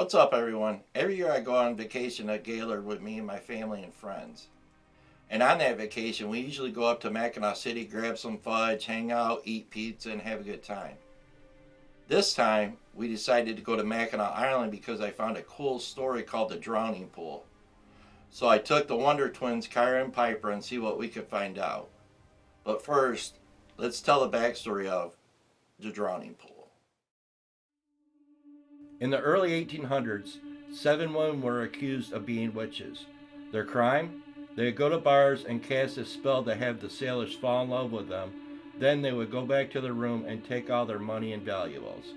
What's up, everyone? Every year I go on vacation at Gaylord with me and my family and friends. And on that vacation, we usually go up to Mackinaw City, grab some fudge, hang out, eat pizza, and have a good time. This time, we decided to go to Mackinac Island because I found a cool story called the Drowning Pool. So I took the Wonder Twins, Kyra and Piper, and see what we could find out. But first, let's tell the backstory of the Drowning Pool. In the early 1800s, 7 women were accused of being witches. Their crime? They would go to bars and cast a spell to have the sailors fall in love with them. Then they would go back to their room and take all their money and valuables.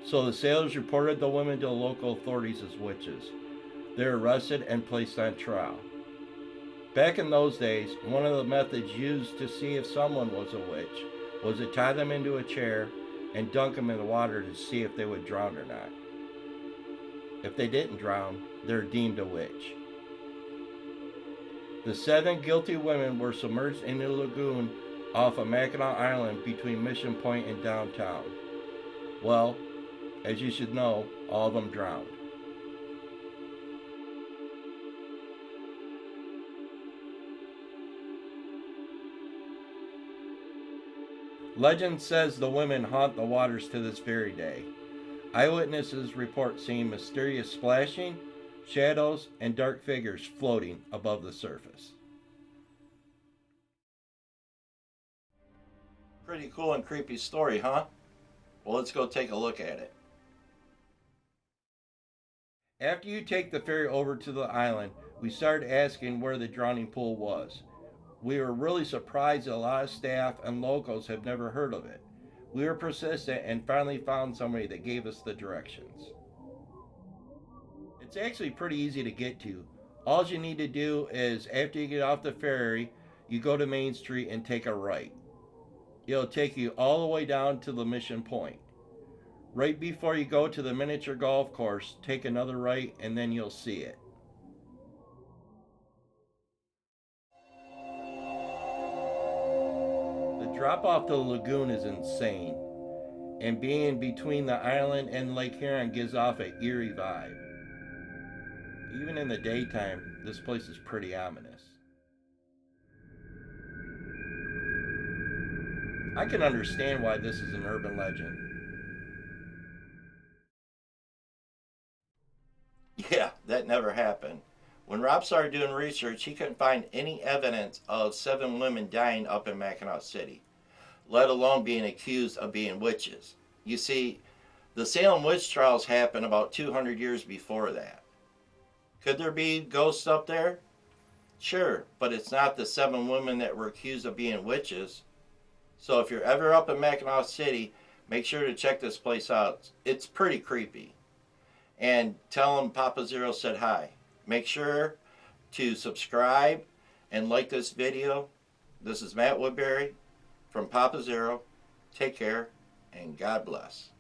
So the sailors reported the women to the local authorities as witches. They were arrested and placed on trial. Back in those days, one of the methods used to see if someone was a witch was to tie them into a chair and dunk them in the water to see if they would drown or not. If they didn't drown, they're deemed a witch. The 7 guilty women were submerged in a lagoon off of Mackinac Island between Mission Point and downtown. Well, as you should know, all of them drowned. Legend says the women haunt the waters to this very day. Eyewitnesses report seeing mysterious splashing, shadows, and dark figures floating above the surface. Pretty cool and creepy story, huh? Well, let's go take a look at it. After you take the ferry over to the island, we started asking where the drowning pool was. We were really surprised that a lot of staff and locals have never heard of it. We were persistent and finally found somebody that gave us the directions. It's actually pretty easy to get to. All you need to do is, after you get off the ferry, you go to Main Street and take a right. It'll take you all the way down to the Mission Point. Right before you go to the miniature golf course, take another right and then you'll see it. The drop off to the lagoon is insane, and being between the island and Lake Huron gives off an eerie vibe. Even in the daytime, this place is pretty ominous. I can understand why this is an urban legend. Yeah, that never happened. When Rob started doing research, he couldn't find any evidence of 7 women dying up in Mackinaw City, let alone being accused of being witches. You see, the Salem witch trials happened about 200 years before that. Could there be ghosts up there? Sure, but it's not the 7 women that were accused of being witches. So if you're ever up in Mackinaw City, make sure to check this place out. It's pretty creepy. And tell them Papa Zero said hi. Make sure to subscribe and like this video. This is Matt Woodbury from Papa Zero. Take care and God bless.